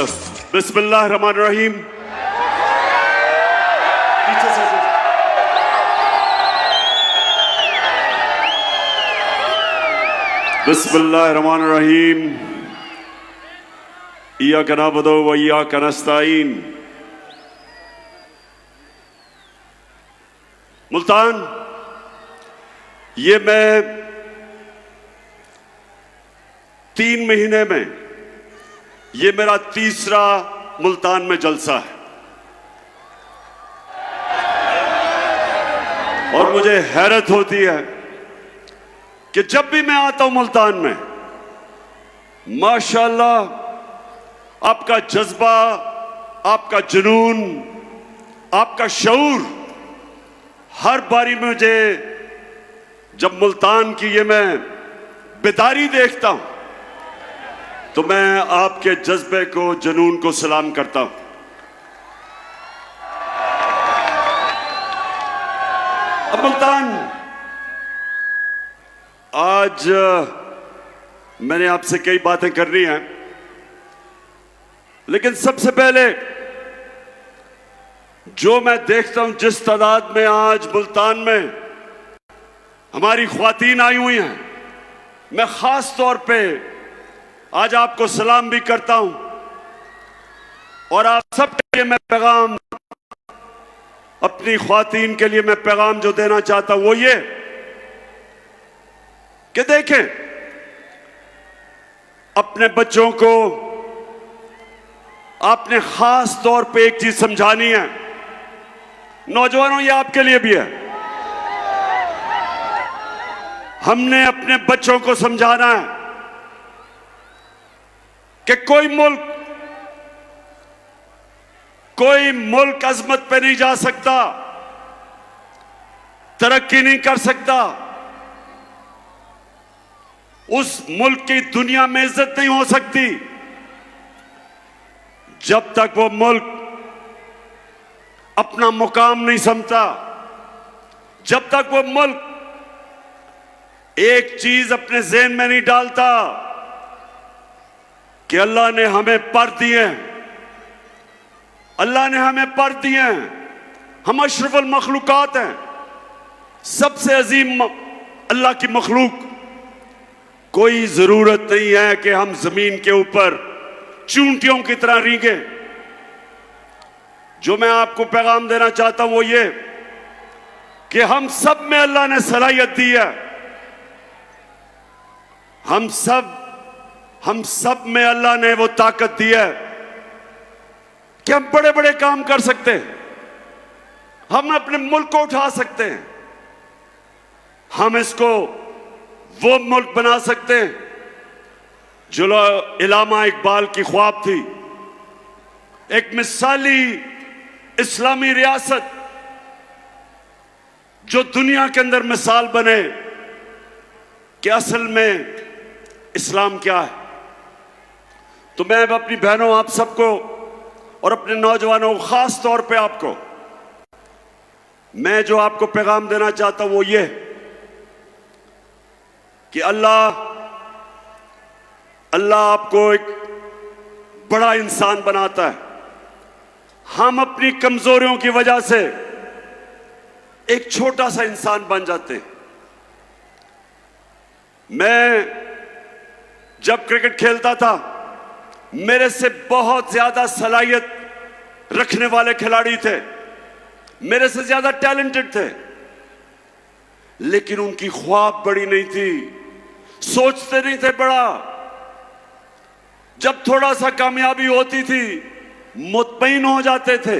चलो बिस्मिल्लाह रहमान रहीम। पीछे से बिस्मिल्लाह रहमान रहीम। इय्याका नअबुदु व इय्याका नस्तईन। मुल्तान, ये मैं 3 महीने में ये मेरा तीसरा मुल्तान में जलसा है और मुझे हैरत होती है कि जब भी मैं आता हूं मुल्तान में, माशाअल्लाह आपका जज्बा, आपका जुनून, आपका शऊर हर बारी मुझे, जब मुल्तान की ये मैं बेदारी देखता हूं तो मैं आपके जज्बे को, जुनून को सलाम करता हूं। अब मुल्तान, आज मैंने आपसे कई बातें करनी हैं, लेकिन सबसे पहले जो मैं देखता हूं, जिस तादाद में आज मुल्तान में हमारी ख्वातीन आई हुई हैं, मैं खास तौर पे आज आपको सलाम भी करता हूं और आप सबके लिए मैं पैगाम, अपनी ख्वातीन के लिए मैं पैगाम जो देना चाहता हूं वो ये कि देखें, अपने बच्चों को आपने खास तौर पे एक चीज समझानी है। नौजवानों, ये आपके लिए भी है। हमने अपने बच्चों को समझाना है कि कोई मुल्क अजमत पे नहीं जा सकता, तरक्की नहीं कर सकता, उस मुल्क की दुनिया में इज्जत नहीं हो सकती जब तक वो मुल्क अपना मुकाम नहीं समझता, जब तक वो मुल्क एक चीज अपने ज़हन में नहीं डालता कि अल्लाह ने हमें पर दिए, अल्लाह ने हमें पर दिए हैं, हम अशरफुल मखलूकात हैं, सबसे अजीम अल्लाह की मखलूक। कोई जरूरत नहीं है कि हम जमीन के ऊपर चूंटियों की तरह रींगे। जो मैं आपको पैगाम देना चाहता हूं वो ये कि हम सब में अल्लाह ने सलाहियत दी है, हम सब में अल्लाह ने वो ताकत दी है कि हम बड़े बड़े काम कर सकते हैं, हम अपने मुल्क को उठा सकते हैं, हम इसको वो मुल्क बना सकते हैं जो इलामा इकबाल की ख्वाब थी, एक मिसाली इस्लामी रियासत जो दुनिया के अंदर मिसाल बने कि असल में इस्लाम क्या है। तो मैं अपनी बहनों, आप सबको और अपने नौजवानों, खास तौर पे आपको, मैं जो आपको पैगाम देना चाहता हूं वो ये कि अल्लाह आपको एक बड़ा इंसान बनाता है। हम अपनी कमजोरियों की वजह से एक छोटा सा इंसान बन जाते हैं। मैं जब क्रिकेट खेलता था, मेरे से बहुत ज्यादा सलाहियत रखने वाले खिलाड़ी थे, मेरे से ज्यादा टैलेंटेड थे, लेकिन उनकी ख्वाब बड़ी नहीं थी, सोचते नहीं थे बड़ा। जब थोड़ा सा कामयाबी होती थी मुतमईन हो जाते थे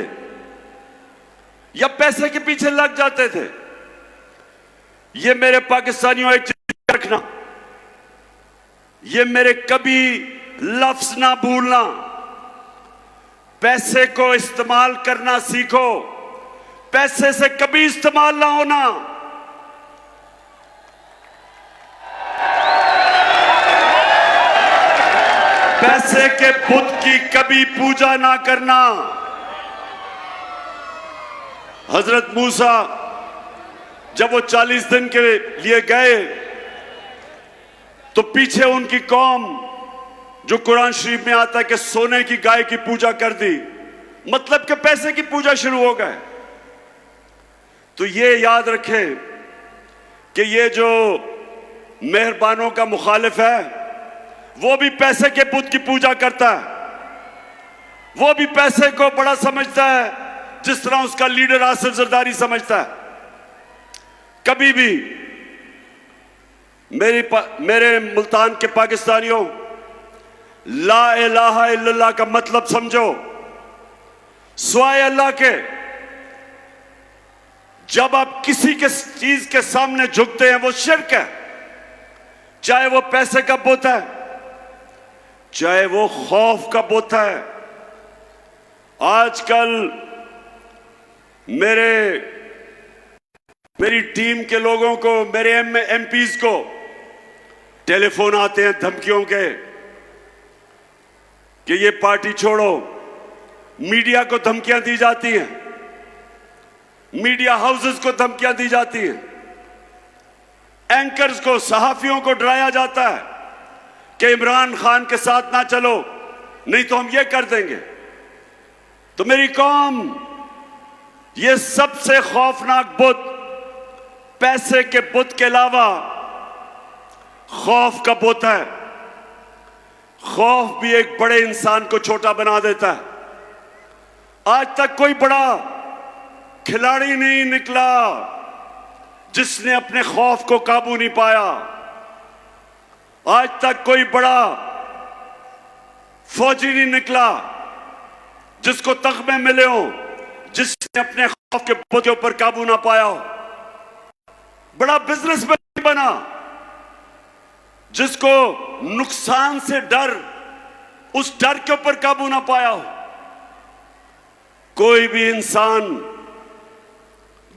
या पैसे के पीछे लग जाते थे। ये मेरे पाकिस्तानियों एक चीज रखना, ये मेरे कभी लफ्ज ना भूलना, पैसे को इस्तेमाल करना सीखो, पैसे से कभी इस्तेमाल ना होना। पैसे के बुत की कभी पूजा ना करना। हजरत मूसा जब वो 40 दिन के लिए गए तो पीछे उनकी कौम जो कुरान शरीफ में आता है कि सोने की गाय की पूजा कर दी, मतलब कि पैसे की पूजा शुरू हो गए। तो ये याद रखें कि ये जो मेहरबानों का मुखालिफ है वो भी पैसे के बुत की पूजा करता है, वो भी पैसे को बड़ा समझता है, जिस तरह उसका लीडर आसिफ जरदारी समझता है। कभी भी मेरे मुल्तान के पाकिस्तानियों, ला इलाहा इल्लल्लाह का मतलब समझो। स्वाय अल्लाह के जब आप किसी के चीज के सामने झुकते हैं वो शिर्क है, चाहे वो पैसे का बुत है, चाहे वो खौफ का बुत है। आजकल मेरी टीम के लोगों को, मेरे एमपीज को टेलीफोन आते हैं धमकियों के कि ये पार्टी छोड़ो। मीडिया को धमकियां दी जाती हैं, मीडिया हाउसेस को धमकियां दी जाती हैं, एंकर्स को, सहाफियों को डराया जाता है कि इमरान खान के साथ ना चलो नहीं तो हम ये कर देंगे। तो मेरी कौम, ये सबसे खौफनाक बुत पैसे के बुत के अलावा खौफ का बुत है। खौफ भी एक बड़े इंसान को छोटा बना देता है। आज तक कोई बड़ा खिलाड़ी नहीं निकला जिसने अपने खौफ को काबू नहीं पाया। आज तक कोई बड़ा फौजी नहीं निकला जिसको तगमे मिले हो, जिसने अपने खौफ के बुत के ऊपर काबू ना पाया हो। बड़ा बिजनेसमैन बना जिसको नुकसान से डर, उस डर के ऊपर काबू ना पाया हो। कोई भी इंसान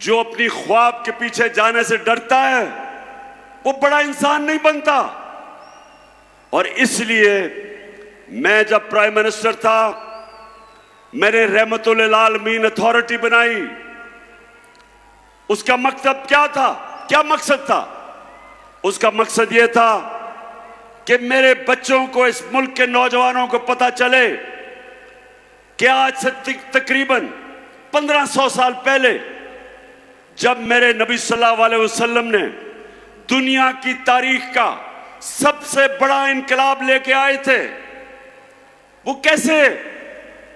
जो अपनी ख्वाब के पीछे जाने से डरता है वो बड़ा इंसान नहीं बनता। और इसलिए मैं जब प्राइम मिनिस्टर था, मैंने रहमतुल आलमीन अथॉरिटी बनाई। उसका मकसद क्या था? क्या मकसद था? उसका मकसद यह था कि मेरे बच्चों को, इस मुल्क के नौजवानों को पता चले कि आज से तकरीबन 1500 साल पहले जब मेरे नबी सल्लल्लाहु अलैहि वसल्लम ने दुनिया की तारीख का सबसे बड़ा इनकलाब लेके आए थे, वो कैसे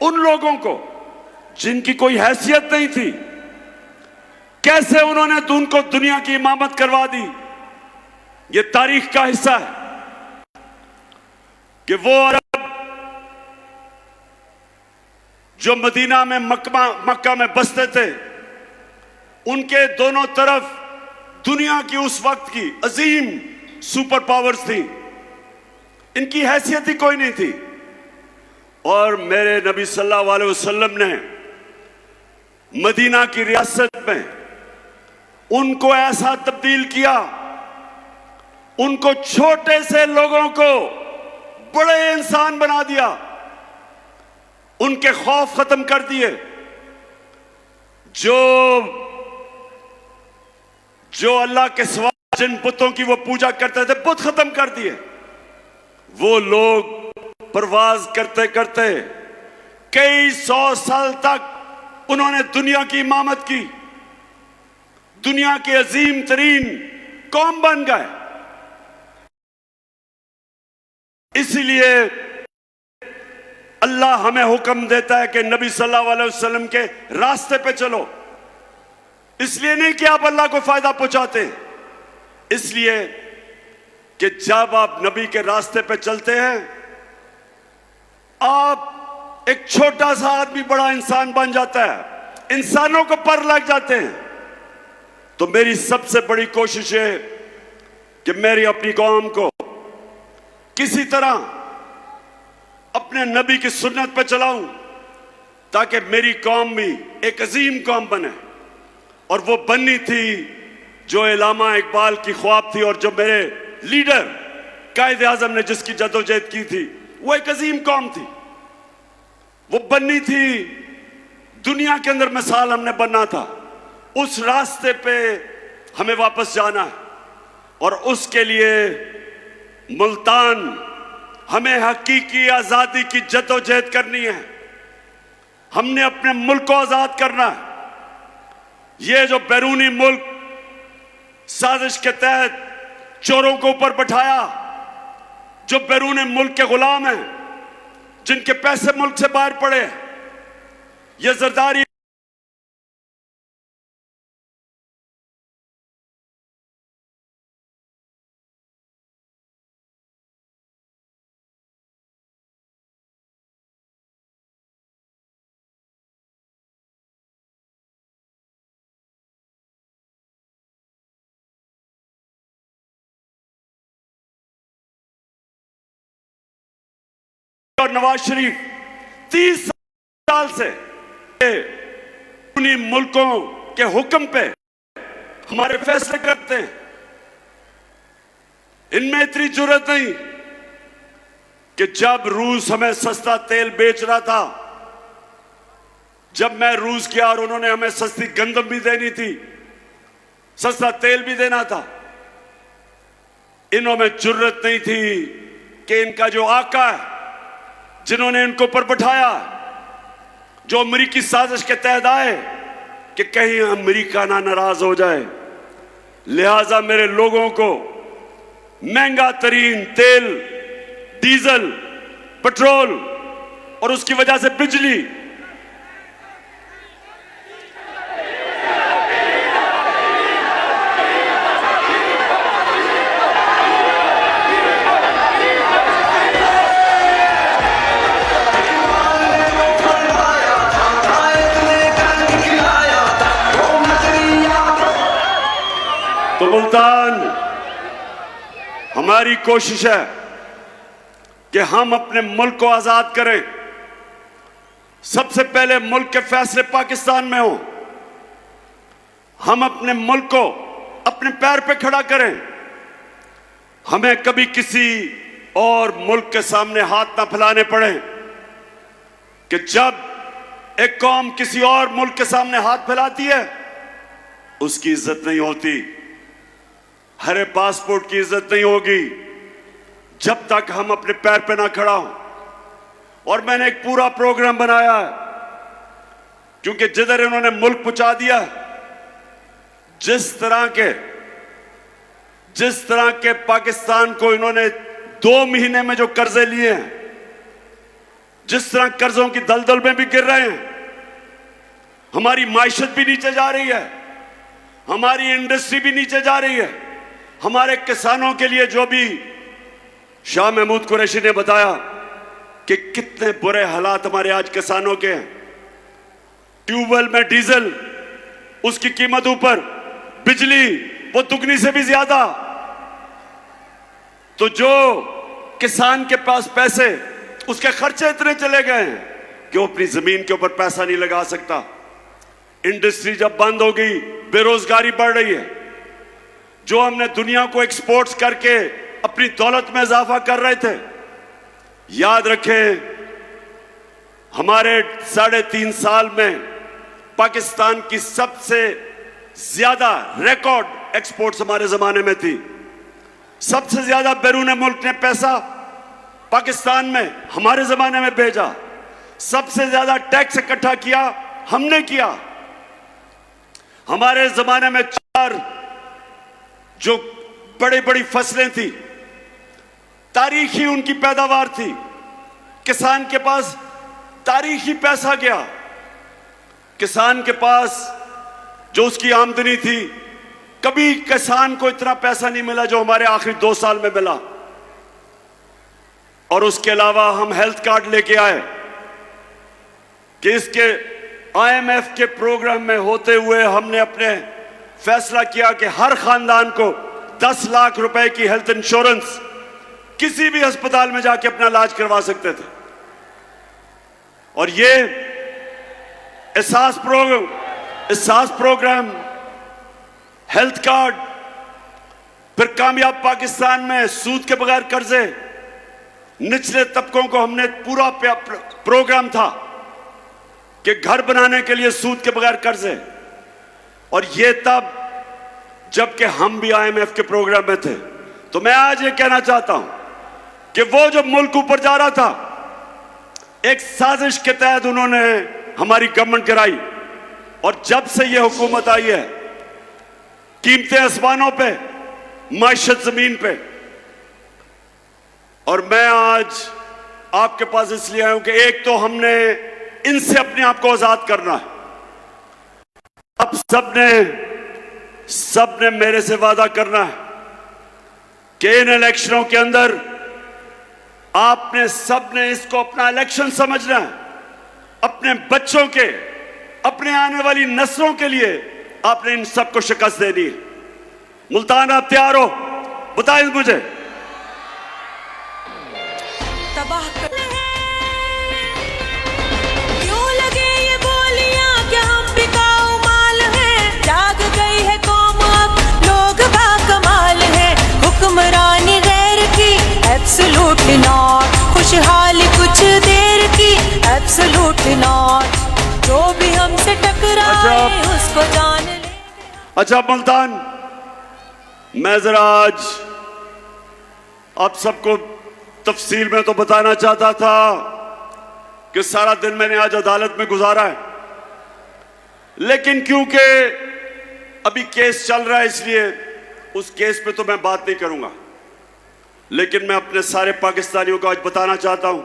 उन लोगों को जिनकी कोई हैसियत नहीं थी, कैसे उन्होंने उनको दुनिया की इमामत करवा दी। ये तारीख का हिस्सा है कि वो अरब जो मदीना में मक्का में बसते थे, उनके दोनों तरफ दुनिया की उस वक्त की अजीम सुपर पावर्स थी, इनकी हैसियत ही कोई नहीं थी। और मेरे नबी सल्लल्लाहु अलैहि वसल्लम ने मदीना की रियासत में उनको ऐसा तब्दील किया, उनको छोटे से लोगों को बड़े इंसान बना दिया, उनके खौफ खत्म कर दिए। जो अल्लाह के सिवा जिन बुतों की वो पूजा करते थे, बुत खत्म कर दिए। वो लोग परवाज करते करते कई 100 साल तक उन्होंने दुनिया की इमामत की, दुनिया के अजीम तरीन कौम बन गए। इसलिए अल्लाह हमें हुक्म देता है कि नबी सल्लल्लाहु अलैहि वसल्लम के रास्ते पे चलो। इसलिए नहीं कि आप अल्लाह को फायदा पहुंचाते, इसलिए कि जब आप नबी के रास्ते पे चलते हैं, आप एक छोटा सा आदमी बड़ा इंसान बन जाता है, इंसानों को पर लग जाते हैं। तो मेरी सबसे बड़ी कोशिश है कि मेरी अपनी कौम को किसी तरह अपने नबी की सुन्नत पे चलाऊं, ताकि मेरी कौम भी एक अजीम कौम बने। और वो बननी थी जो इलामा इकबाल की ख्वाब थी, और जो मेरे लीडर कायदे आजम ने जिसकी जदोजहद की थी, वो एक अजीम कौम थी। वो बननी थी, दुनिया के अंदर मिसाल हमने बनना था। उस रास्ते पे हमें वापस जाना है, और उसके लिए मुल्तान हमें हकीकी आजादी की जद्दोजहद करनी है। हमने अपने मुल्क को आजाद करना है। ये जो बैरूनी मुल्क साजिश के तहत चोरों को ऊपर बैठाया, जो बैरूनी मुल्क के गुलाम हैं, जिनके पैसे मुल्क से बाहर पड़े, ये जरदारी और नवाज शरीफ 30 साल से उन्हीं मुल्कों के हुक्म पे हमारे फैसले करते हैं। इनमें इतनी जरूरत नहीं कि जब रूस हमें सस्ता तेल बेच रहा था, जब मैं रूस गया और उन्होंने हमें सस्ती गंदम भी देनी थी, सस्ता तेल भी देना था, इन्हों में जरूरत नहीं थी कि इनका जो आका है, जिन्होंने इनको ऊपर बैठाया, जो अमेरिकी साजिश के तहत आए कि कहीं अमेरिका ना नाराज हो जाए, लिहाजा मेरे लोगों को महंगा तरीन तेल, डीजल, पेट्रोल और उसकी वजह से बिजली, तो मुल्तान, हमारी कोशिश है कि हम अपने मुल्क को आजाद करें। सबसे पहले मुल्क के फैसले पाकिस्तान में हो। हम अपने मुल्क को अपने पैर पे खड़ा करें। हमें कभी किसी और मुल्क के सामने हाथ ना फैलाने पड़े कि जब एक कौम किसी और मुल्क के सामने हाथ फैलाती है, उसकी इज्जत नहीं होती। हरे पासपोर्ट की इज्जत नहीं होगी जब तक हम अपने पैर पे ना खड़ा हों। और मैंने एक पूरा प्रोग्राम बनाया है, क्योंकि जिधर इन्होंने मुल्क पहुंचा दिया, जिस तरह के पाकिस्तान को इन्होंने 2 महीने में जो कर्जे लिए हैं, जिस तरह कर्जों की दलदल में भी गिर रहे हैं, हमारी माइशत भी नीचे जा रही है, हमारी इंडस्ट्री भी नीचे जा रही है। हमारे किसानों के लिए जो भी शाह महमूद कुरैशी ने बताया कि कितने बुरे हालात हमारे आज किसानों के हैं। ट्यूबवेल में डीजल, उसकी कीमत ऊपर, बिजली वो दुगनी से भी ज्यादा। तो जो किसान के पास पैसे, उसके खर्चे इतने चले गए हैं कि वो अपनी जमीन के ऊपर पैसा नहीं लगा सकता। इंडस्ट्री जब बंद हो गई, बेरोजगारी बढ़ रही है। जो हमने दुनिया को एक्सपोर्ट्स करके अपनी दौलत में इजाफा कर रहे थे, याद रखें हमारे 3.5 साल में पाकिस्तान की सबसे ज्यादा रिकॉर्ड एक्सपोर्ट्स हमारे जमाने में थी। सबसे ज्यादा बैरून मुल्क ने पैसा पाकिस्तान में हमारे जमाने में भेजा। सबसे ज्यादा टैक्स इकट्ठा किया हमने किया। हमारे जमाने में 4 जो बड़ी बड़ी फसलें थी, तारीखी उनकी पैदावार थी। किसान के पास तारीखी पैसा गया। किसान के पास जो उसकी आमदनी थी, कभी किसान को इतना पैसा नहीं मिला जो हमारे आखिरी 2 साल में मिला। और उसके अलावा हम हेल्थ कार्ड लेके आए कि इसके IMF के प्रोग्राम में होते हुए हमने अपने फैसला किया कि हर खानदान को 10 लाख रुपए की हेल्थ इंश्योरेंस किसी भी अस्पताल में जाके अपना इलाज करवा सकते थे। और ये एहसास प्रोग्राम, हेल्थ कार्ड, फिर कामयाब पाकिस्तान में सूद के बगैर कर्जे, निचले तबकों को हमने पूरा प्रोग्राम था कि घर बनाने के लिए सूद के बगैर कर्जे। और ये तब जबकि हम भी IMF के प्रोग्राम में थे। तो मैं आज ये कहना चाहता हूं कि वो जो मुल्क ऊपर जा रहा था, एक साजिश के तहत उन्होंने हमारी गवर्नमेंट कराई, और जब से ये हुकूमत आई है, कीमतें आसमानों पे, माइशत जमीन पे। और मैं आज आपके पास इसलिए आया हूं कि एक तो हमने इनसे अपने आप को आजाद करना है। अब सबने मेरे से वादा करना है कि इन इलेक्शनों के अंदर आपने सबने इसको अपना इलेक्शन समझना है। अपने बच्चों के, अपने आने वाली नस्लों के लिए आपने इन सबको शिकस्त देनी है। मुल्तान, आप तैयार हो? बताएं मुझे। तबाह क्यों लगे ये बोलियां कि हम बिकाऊ माल हैं? जाग गई है कौम, अब लोग बाकमाल हैं। हुक्मरानी गैर की एब्सोल्युटली नॉट, खुशहाली कुछ देर की एब्सोल्युटली नॉट। जो भी हमसे टकराए उसको जान ले। अच्छा मुल्तान, मैं जरा आज आप सबको तफसील में तो बताना चाहता था कि सारा दिन मैंने आज अदालत में गुजारा है, लेकिन क्योंकि अभी केस चल रहा है इसलिए उस केस पे तो मैं बात नहीं करूंगा। लेकिन मैं अपने सारे पाकिस्तानियों को आज बताना चाहता हूं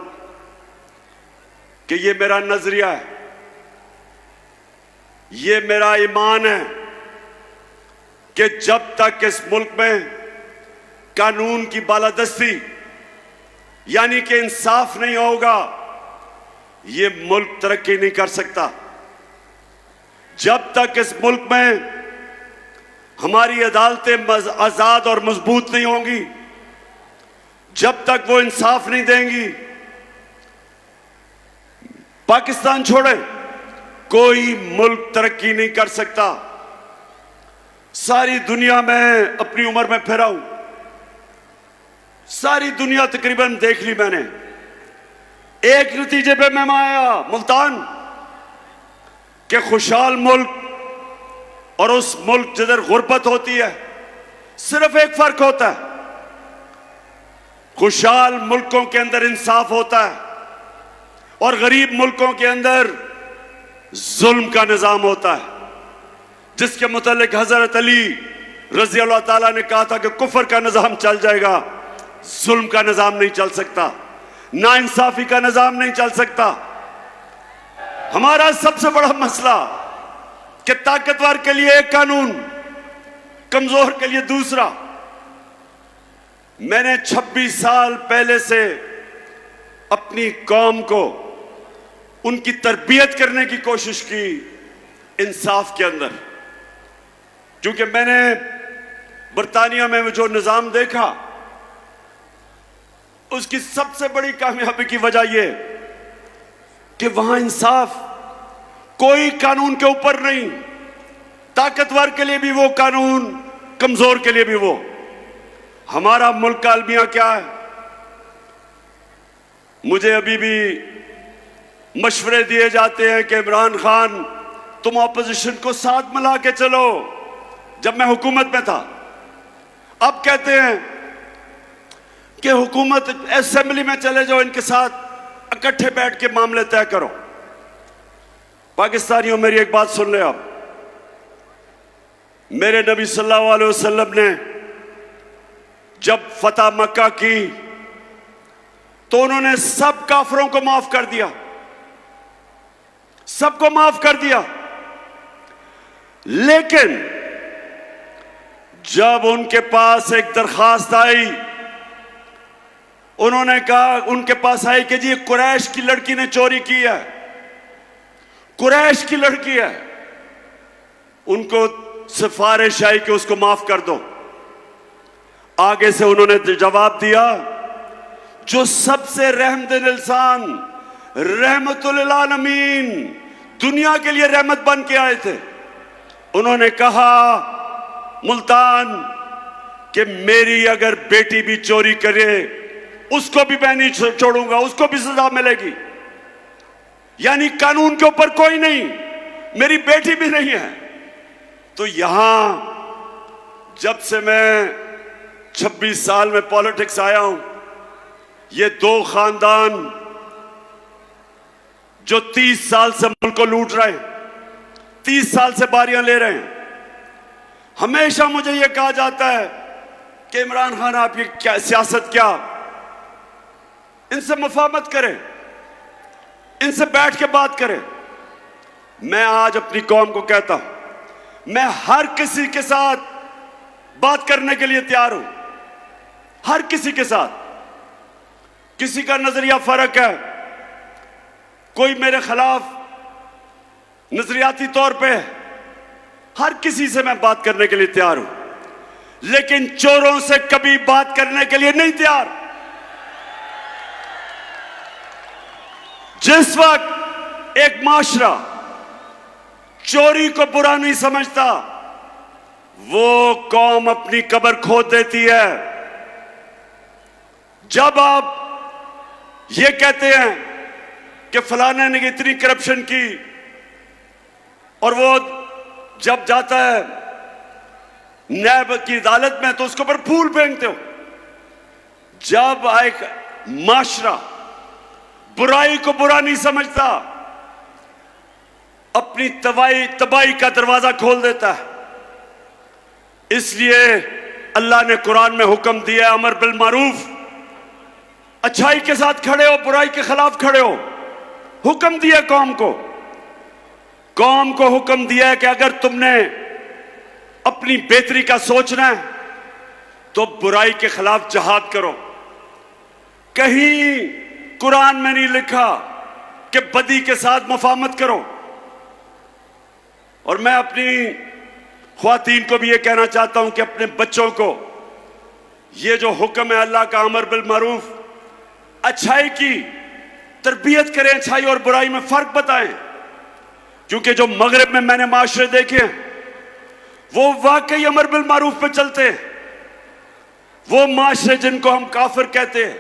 कि ये मेरा नजरिया है, ये मेरा ईमान है कि जब तक इस मुल्क में कानून की बालादस्ती यानी कि इंसाफ नहीं होगा, ये मुल्क तरक्की नहीं कर सकता। जब तक इस मुल्क में हमारी अदालतें आजाद और मजबूत नहीं होंगी, जब तक वो इंसाफ नहीं देंगी, पाकिस्तान छोड़े कोई मुल्क तरक्की नहीं कर सकता। सारी दुनिया में अपनी उम्र में फिरा हूं, सारी दुनिया तकरीबन देख ली मैंने। एक नतीजे पे मैं आया मुल्तान के खुशहाल मुल्क और उस मुल्क जिधर गुर्बत होती है, सिर्फ एक फर्क होता है, खुशहाल मुल्कों के अंदर इंसाफ होता है और गरीब मुल्कों के अंदर जुल्म का निजाम होता है, जिसके मुतालिक हजरत अली रजी अल्लाह ताला ने कहा था कि कुफर का निजाम चल जाएगा, जुल्म का निजाम नहीं चल सकता, नाइंसाफी का निजाम नहीं चल सकता। हमारा सबसे बड़ा मसला कि ताकतवर के लिए एक कानून, कमजोर के लिए दूसरा। मैंने 26 साल पहले से अपनी कौम को उनकी तरबियत करने की कोशिश की इंसाफ के अंदर, क्योंकि मैंने बरतानिया में जो निजाम देखा उसकी सबसे बड़ी कामयाबी की वजह यह कि वहां इंसाफ कोई कानून के ऊपर नहीं, ताकतवर के लिए भी वो कानून, कमजोर के लिए भी वो। हमारा मुल्क का अलमिया क्या है? मुझे अभी भी मशवरे दिए जाते हैं कि इमरान खान तुम ऑपोजिशन को साथ मिला के चलो। जब मैं हुकूमत में था, अब कहते हैं कि हुकूमत असेंबली में चले जाओ, इनके साथ इकट्ठे बैठ के मामले तय करो। पाकिस्तानियों, मेरी एक बात सुन ले आप। मेरे नबी सल्लल्लाहु अलैहि वसल्लम ने जब फतह मक्का की तो उन्होंने सब काफिरों को माफ कर दिया, सबको माफ कर दिया। लेकिन जब उनके पास एक दरखास्त आई, उन्होंने कहा, उनके पास आई कि जी कुरैश की लड़की ने चोरी की है, कुरैश की लड़की है, उनको सिफारिश आई कि उसको माफ कर दो। आगे से उन्होंने जवाब दिया, जो सबसे रहमदिल इंसान, रहमतुल आलमीन, दुनिया के लिए रहमत बन के आए थे, उन्होंने कहा मुल्तान कि मेरी अगर बेटी भी चोरी करे उसको भी मैं नहीं छोड़ूंगा, उसको भी सजा मिलेगी। यानी कानून के ऊपर कोई नहीं, मेरी बेटी भी नहीं है। तो यहां जब से मैं 26 साल में पॉलिटिक्स आया हूं, ये दो खानदान जो 30 साल से मुल्क को लूट रहे हैं, 30 साल से बारियां ले रहे हैं। हमेशा मुझे यह कहा जाता है कि इमरान खान आप ये क्या सियासत, क्या इनसे मुफाहमत करें, इनसे बैठ के बात करें। मैं आज अपनी कौम को कहता हूं, मैं हर किसी के साथ बात करने के लिए तैयार हूं, हर किसी के साथ। किसी का नजरिया फर्क है, कोई मेरे खिलाफ नजरियाती तौर पे, हर किसी से मैं बात करने के लिए तैयार हूं, लेकिन चोरों से कभी बात करने के लिए नहीं तैयार। जिस वक्त एक माशरा चोरी को बुरा नहीं समझता, वो कौम अपनी कब्र खोद देती है। जब आप ये कहते हैं कि फलाने ने इतनी करप्शन की, और वो जब जाता है न्याय की अदालत में तो उसके ऊपर फूल फेंकते हो। जब एक माशरा बुराई को बुरा नहीं समझता, अपनी तबाही का दरवाजा खोल देता है। इसलिए अल्लाह ने कुरान में हुक्म दिया, अमर बिल मारूफ, अच्छाई के साथ खड़े हो, बुराई के खिलाफ खड़े हो। हुक्म दिया कौम को हुक्म दिया है कि अगर तुमने अपनी बेहतरी का सोचना है तो बुराई के खिलाफ जहाद करो। कहीं कुरान में नहीं लिखा कि बदी के साथ मुफाहमत करो। और मैं अपनी ख्वातीन को भी ये कहना चाहता हूं कि अपने बच्चों को ये जो हुक्म है अल्लाह का, अमर बिल मारूफ, अच्छाई की तरबियत करें, अच्छाई और बुराई में फर्क बताएं। क्योंकि जो मगरिब में मैंने माशरे देखे हैं, वो वाकई अमर बिल मारूफ पे चलते हैं। वो माशरे जिनको हम काफिर कहते हैं,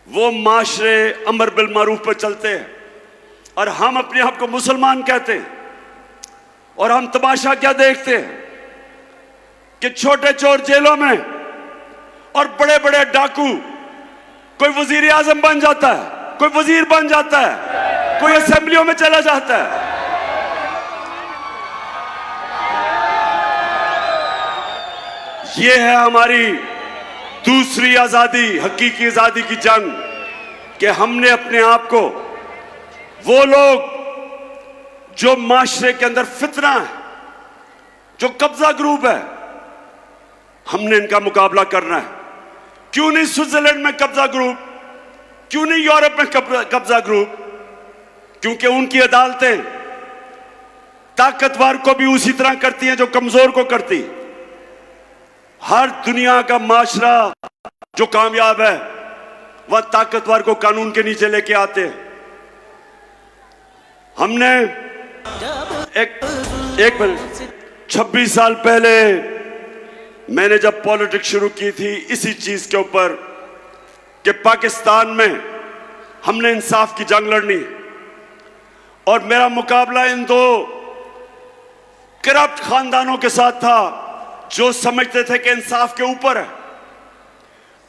वो माशरे अमर बिल मारूफ पे चलते हैं, और हम अपने आप को मुसलमान कहते हैं। और हम तमाशा क्या देखते हैं कि छोटे चोर जेलों में और बड़े बड़े डाकू, कोई वजीर आजम बन जाता है, कोई वजीर बन जाता है, कोई असेंबलियों में चला जाता है। यह है हमारी दूसरी आजादी, हकीकी आजादी की जंग, कि हमने अपने आप को, वो लोग जो माशरे के अंदर फितना है, जो कब्जा ग्रुप है, हमने इनका मुकाबला करना है। क्यों नहीं स्विट्जरलैंड में कब्जा ग्रुप, क्यों नहीं यूरोप में कब्जा ग्रुप? क्योंकि उनकी अदालतें ताकतवर को भी उसी तरह करती हैं जो कमजोर को करती। हर दुनिया का माशरा जो कामयाब है वह ताकतवर को कानून के नीचे लेके आते हैं। हमने एक मिनट, 26 साल पहले मैंने जब पॉलिटिक्स शुरू की थी इसी चीज के ऊपर कि पाकिस्तान में हमने इंसाफ की जंग लड़नी, और मेरा मुकाबला इन दो करप्ट खानदानों के साथ था जो समझते थे कि इंसाफ के ऊपर है।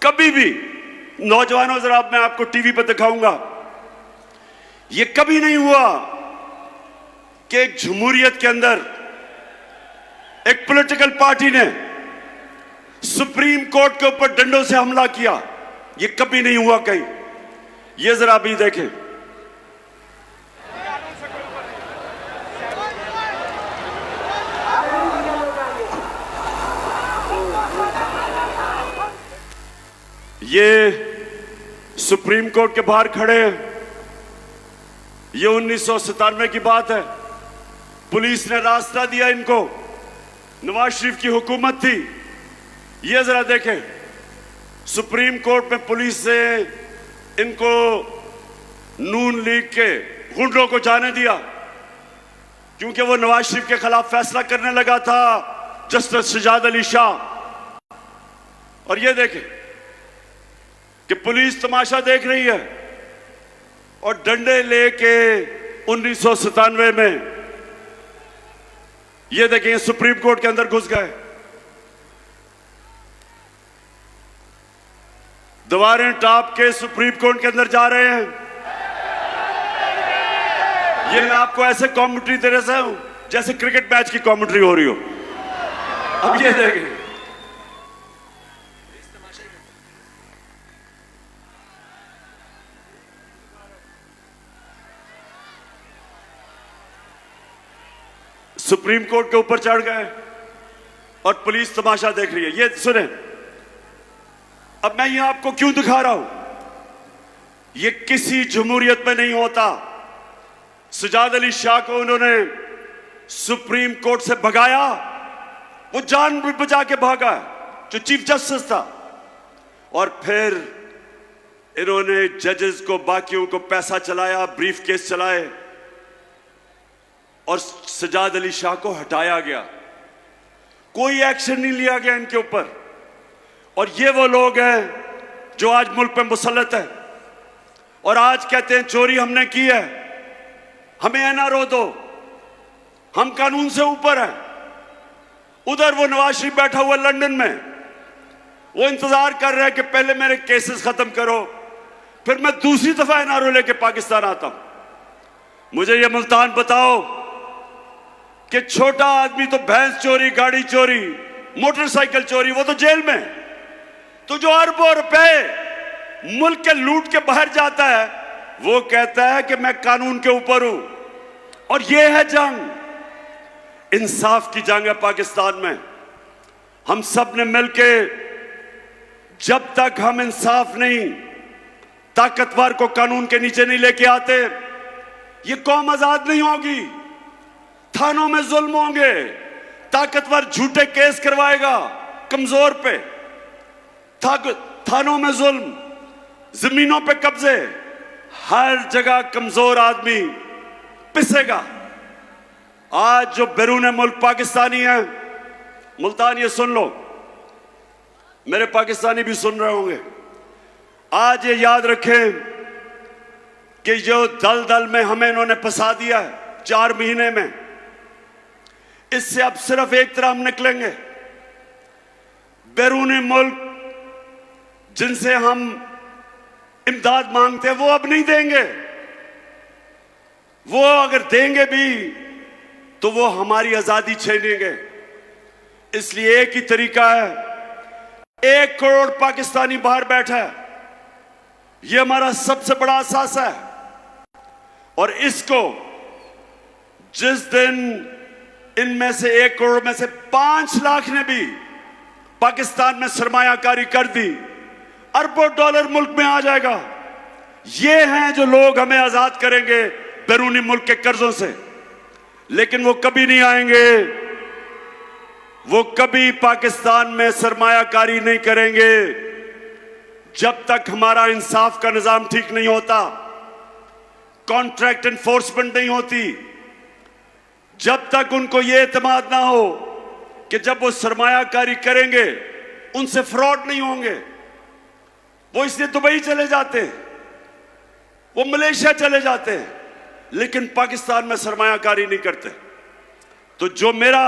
कभी भी, नौजवानों जरा मैं आपको टीवी पर दिखाऊंगा, यह कभी नहीं हुआ कि एक जमहूरियत के अंदर एक पॉलिटिकल पार्टी ने सुप्रीम कोर्ट के ऊपर डंडों से हमला किया। यह कभी नहीं हुआ कहीं। यह जरा भी देखें, ये सुप्रीम कोर्ट के बाहर खड़े हैं। ये 1997 की बात है। पुलिस ने रास्ता दिया इनको, नवाज शरीफ की हुकूमत थी। ये जरा देखें, सुप्रीम कोर्ट में पुलिस से इनको नून लीग के गुंडों को जाने दिया, क्योंकि वो नवाज शरीफ के खिलाफ फैसला करने लगा था जस्टिस शजाद अली शाह। और ये देखें कि पुलिस तमाशा देख रही है और डंडे लेके 1997 में ये देखें सुप्रीम कोर्ट के अंदर घुस गए। दीवारें टाप के सुप्रीम कोर्ट के अंदर जा रहे हैं। ये मैं आपको ऐसे कमेंट्री दे रहा हूं जैसे क्रिकेट मैच की कमेंट्री हो रही हो। अब ये देखें, सुप्रीम कोर्ट के ऊपर चढ़ गए और पुलिस तमाशा देख रही है। ये सुने, अब मैं ये आपको क्यों दिखा रहा हूं, ये किसी जमहूरियत में नहीं होता। सजाद अली शाह को उन्होंने सुप्रीम कोर्ट से भगाया, वो जान भी बचा के भागा, जो चीफ जस्टिस था। और फिर इन्होंने जजेस को, बाकियों को पैसा चलाया, ब्रीफ केस चलाए और सजाद अली शाह को हटाया गया। कोई एक्शन नहीं लिया गया इनके ऊपर। और ये वो लोग हैं जो आज मुल्क पे मुसल्लत है और आज कहते हैं चोरी हमने की है, हमें एनआरओ दो, हम कानून से ऊपर हैं। उधर वो नवाज शरीफ बैठा हुआ लंदन में, वो इंतजार कर रहा है कि पहले मेरे केसेस खत्म करो, फिर मैं दूसरी दफा एनआरओ लेके पाकिस्तान आता हूं। मुझे ये मुल्तान बताओ कि छोटा आदमी तो भैंस चोरी, गाड़ी चोरी, मोटरसाइकिल चोरी, वो तो जेल में। तो जो अरबों रुपए मुल्क के लूट के बाहर जाता है, वो कहता है कि मैं कानून के ऊपर हूं। और ये है जंग, इंसाफ की जंग है पाकिस्तान में। हम सब ने मिलके, जब तक हम इंसाफ नहीं, ताकतवर को कानून के नीचे नहीं लेके आते, ये कौम आजाद नहीं होगी। थानों में जुल्म होंगे, ताकतवर झूठे केस करवाएगा कमजोर पे, थानों में जुल्म, जमीनों पे कब्जे, हर जगह कमजोर आदमी पिसेगा। आज जो बैरून मुल्क पाकिस्तानी है, मुल्तान ये सुन लो, मेरे पाकिस्तानी भी सुन रहे होंगे, आज ये याद रखें कि जो दल दल में हमें इन्होंने फंसा दिया है 4 महीने में, इससे अब सिर्फ एक तरह हम निकलेंगे। बैरूनी मुल्क जिनसे हम इमदाद मांगते हैं, वो अब नहीं देंगे। वो अगर देंगे भी तो वो हमारी आजादी छीनेंगे। इसलिए एक ही तरीका है, 1 करोड़ पाकिस्तानी बाहर बैठा है, ये हमारा सबसे बड़ा असासा है। और इसको जिस दिन इनमें से 1 करोड़ में से 5 लाख ने भी पाकिस्तान में सरमायाकारी कर दी, अरबों डॉलर मुल्क में आ जाएगा। ये हैं जो लोग हमें आजाद करेंगे बैरूनी मुल्क के कर्जों से। लेकिन वो कभी नहीं आएंगे, वो कभी पाकिस्तान में सरमायाकारी नहीं करेंगे जब तक हमारा इंसाफ का निजाम ठीक नहीं होता, कॉन्ट्रैक्ट एनफोर्समेंट नहीं होती, जब तक उनको ये एतमाद ना हो कि जब वो सरमायाकारी करेंगे उनसे फ्रॉड नहीं होंगे। वो इसलिए दुबई चले जाते हैं, वो मलेशिया चले जाते हैं, लेकिन पाकिस्तान में सरमायाकारी नहीं करते। तो जो मेरा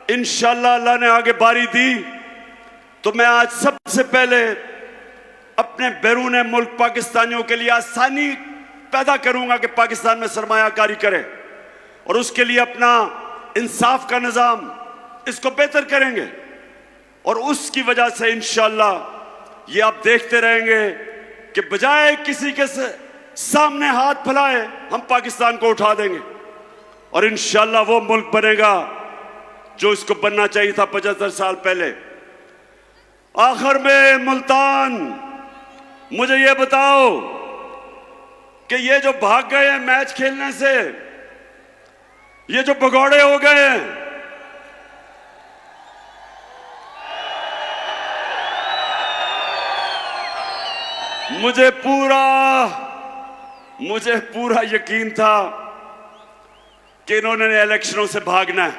इंशाअल्लाह अल्लाह ने आगे बारी दी, तो मैं आज सबसे पहले अपने बैरून मुल्क पाकिस्तानियों के लिए आसानी पैदा करूंगा कि पाकिस्तान में सरमायाकारी करें, और उसके लिए अपना इंसाफ का निजाम इसको बेहतर करेंगे। और उसकी वजह से इंशाअल्लाह ये आप देखते रहेंगे कि बजाय किसी के सामने हाथ फैलाए, हम पाकिस्तान को उठा देंगे और इंशाअल्लाह वो मुल्क बनेगा जो इसको बनना चाहिए था 75 साल पहले। आखिर में मुल्तान, मुझे ये बताओ कि ये जो भाग गए हैं मैच खेलने से, ये जो भगौड़े हो गए हैं, मुझे पूरा यकीन था कि इन्होंने इलेक्शनों से भागना है।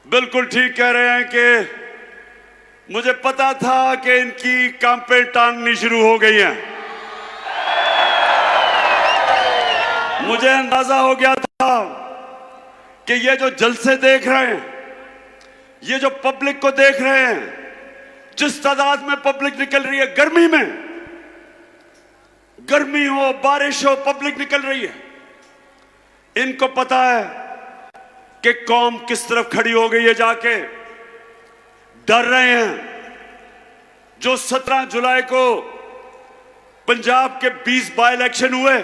बिल्कुल ठीक कह रहे हैं कि मुझे पता था कि इनकी कांपें टांगनी शुरू हो गई हैं। मुझे अंदाजा हो गया था कि ये जो जलसे देख रहे हैं, ये जो पब्लिक को देख रहे हैं, जिस तादाद में पब्लिक निकल रही है, गर्मी में, गर्मी हो बारिश हो, पब्लिक निकल रही है। इनको पता है कि कौम किस तरफ खड़ी हो गई है, जाके डर रहे हैं। जो 17 जुलाई को पंजाब के 20 बाई इलेक्शन हुए,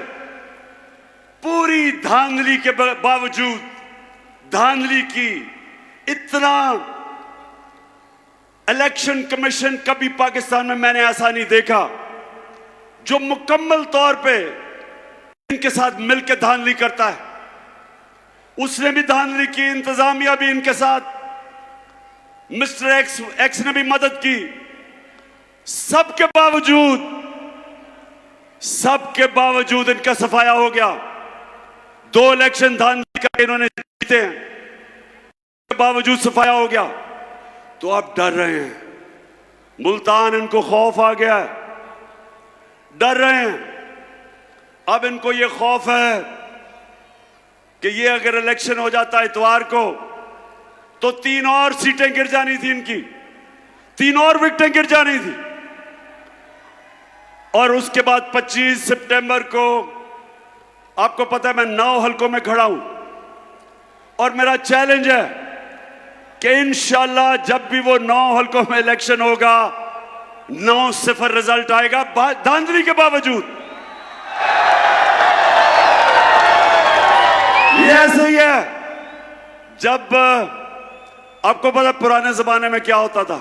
पूरी धांधली के बावजूद, धांधली की, इतना इलेक्शन कमीशन कभी पाकिस्तान में मैंने ऐसा नहीं देखा जो मुकम्मल तौर पे इनके साथ मिलकर धांधली करता है। उसने भी धांधली की, इंतजामिया भी इनके साथ, मिस्टर एक्स ने भी मदद की। सबके बावजूद इनका सफाया हो गया। 2 इलेक्शन धांधली करके इन्होंने जीते हैं, के बावजूद सफाया हो गया। तो आप डर रहे हैं, मुल्तान इनको खौफ आ गया है, डर रहे हैं। अब इनको ये खौफ है कि ये अगर इलेक्शन हो जाता है इतवार को, तो 3 और सीटें गिर जानी थी इनकी, 3 और विकेटें गिर जानी थी। और उसके बाद 25 सितंबर को, आपको पता है मैं 9 हलकों में खड़ा हूं, और मेरा चैलेंज है कि इंशाल्लाह जब भी वो 9 हलकों में इलेक्शन होगा, 9-0 रिजल्ट आएगा, धांधली के बावजूद। ये ऐसे ही है। जब आपको पता पुराने जमाने में क्या होता था,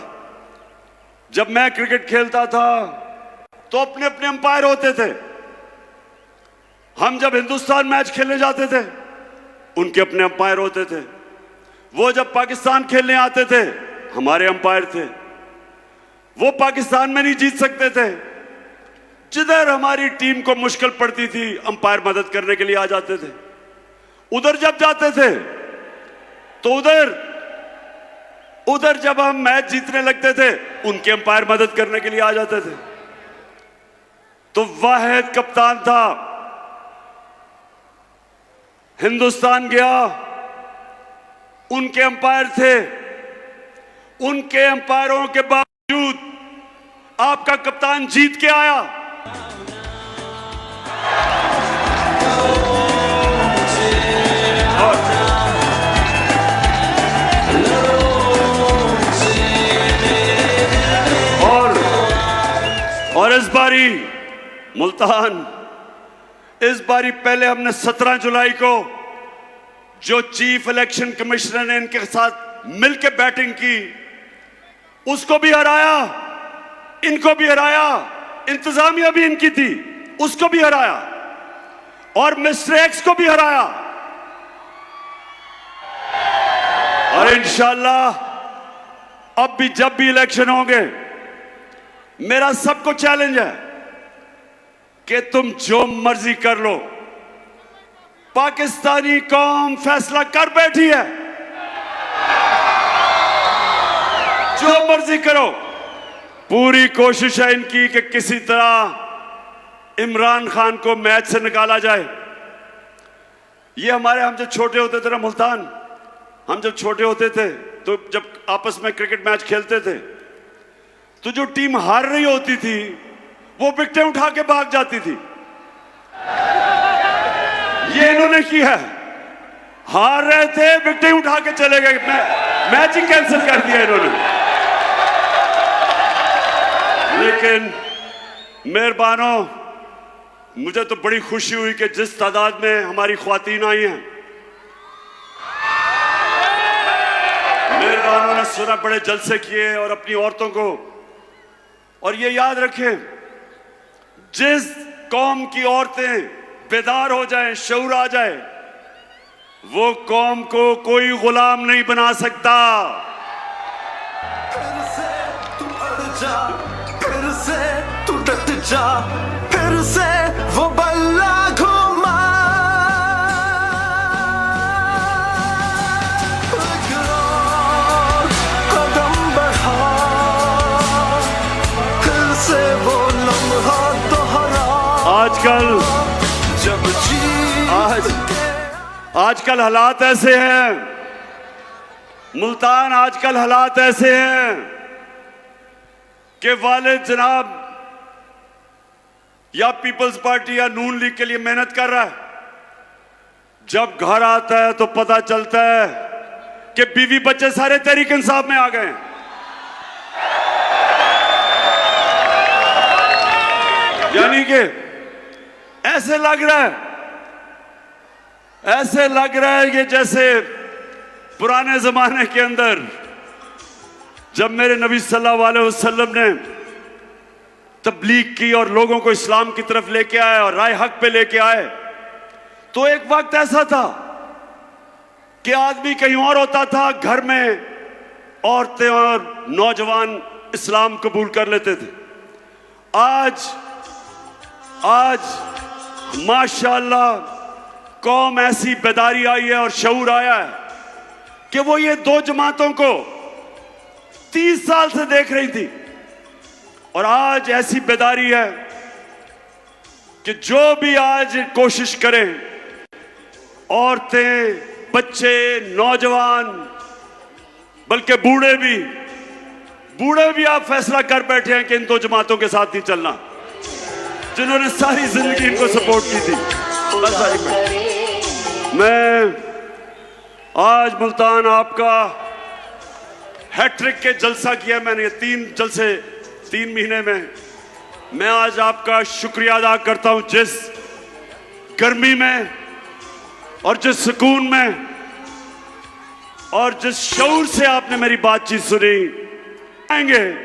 जब मैं क्रिकेट खेलता था तो अपने अपने अंपायर होते थे। हम जब हिंदुस्तान मैच खेलने जाते थे, उनके अपने अंपायर होते थे। वो जब पाकिस्तान खेलने आते थे, हमारे अंपायर थे। वो पाकिस्तान में नहीं जीत सकते थे। जिधर हमारी टीम को मुश्किल पड़ती थी, अंपायर मदद करने के लिए आ जाते थे। उधर जब जाते थे तो उधर जब हम मैच जीतने लगते थे, उनके अंपायर मदद करने के लिए आ जाते थे। तो वाहिद कप्तान था, हिंदुस्तान गया, उनके अंपायर थे। उनके अंपायरों के बावजूद आपका कप्तान जीत के आया। और इस बारी मुल्तान, इस बारी पहले हमने 17 जुलाई को जो चीफ इलेक्शन कमिश्नर ने इनके साथ मिलकर बैटिंग की, उसको भी हराया, इनको भी हराया, इंतजामिया भी इनकी थी, उसको भी हराया, और मिस्टर एक्स को भी हराया। और इंशाल्लाह अब भी जब भी इलेक्शन होंगे, मेरा सबको चैलेंज है कि तुम जो मर्जी कर लो, पाकिस्तानी कौम फैसला कर बैठी है। जो मर्जी करो, पूरी कोशिश है इनकी कि किसी तरह इमरान खान को मैच से निकाला जाए। ये हम जब छोटे होते थे ना मुल्तान, हम जब छोटे होते थे तो जब आपस में क्रिकेट मैच खेलते थे, तो जो टीम हार रही होती थी वो विकेटें उठा के भाग जाती थी। ये इन्होंने किया है, हार रहे थे, विकेटें उठा के चले गए, मैच ही कैंसिल कर दिया इन्होंने। लेकिन मेहरबानो, मुझे तो बड़ी खुशी हुई कि जिस तादाद में हमारी ख्वातीन आई हैं, मेहरबानों ने सुना, बड़े जलसे किए और अपनी औरतों को। और ये याद रखें, जिस कौम की औरतें बेदार हो जाएं, शऊर आ जाए, वो कौम को कोई गुलाम नहीं बना सकता। फिर से तू अड़ जा, फिर से तू डट जा, फिर से वो बल्ला घुमा। कदम बढ़ा, फिर से वो लम्हा दोहरा। आजकल हालात ऐसे हैं मुल्तान, आजकल हालात ऐसे हैं कि वालिद जनाब या पीपल्स पार्टी या नून लीग के लिए मेहनत कर रहा है, जब घर आता है तो पता चलता है कि बीवी बच्चे सारे तहरीक इंसाफ में आ गए हैं। यानी कि ऐसे लग रहा है कि जैसे पुराने जमाने के अंदर जब मेरे नबी सल्लल्लाहु अलैहि वसल्लम ने तबलीग की और लोगों को इस्लाम की तरफ लेके आए और राय हक पे लेके आए, तो एक वक्त ऐसा था कि आदमी कहीं और होता था, घर में औरतें और नौजवान इस्लाम कबूल कर लेते थे। आज माशाअल्लाह कौम ऐसी बेदारी आई है और शऊर आया है कि वो ये दो जमातों को 30 साल से देख रही थी, और आज ऐसी बेदारी है कि जो भी आज कोशिश करें, औरतें, बच्चे, नौजवान, बल्कि बूढ़े भी आप फैसला कर बैठे हैं कि इन दो जमातों के साथ नहीं चलना, जिन्होंने सारी जिंदगी इनको सपोर्ट की थी। बस मैं आज मुल्तान आपका हैट्रिक के जलसा किया मैंने, 3 जलसे 3 महीने में। मैं आज आपका शुक्रिया अदा करता हूं, जिस गर्मी में और जिस सुकून में और जिस शऊर से आपने मेरी बातचीत सुनी। आएंगे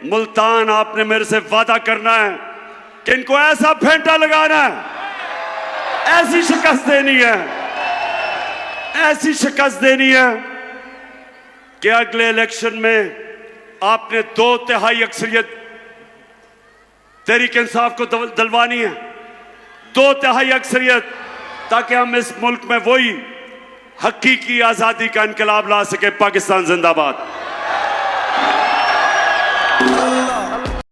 मुल्तान, आपने मेरे से वादा करना है कि इनको ऐसा फेंटा लगाना है, ऐसी शिकस्त देनी है कि अगले इलेक्शन में आपने 2/3 अक्सरियत तहरीक इंसाफ को दिलवानी है, 2/3 अक्सरियत, ताकि हम इस मुल्क में वही हकीकी आजादी का इनकलाब ला सके। पाकिस्तान जिंदाबाद।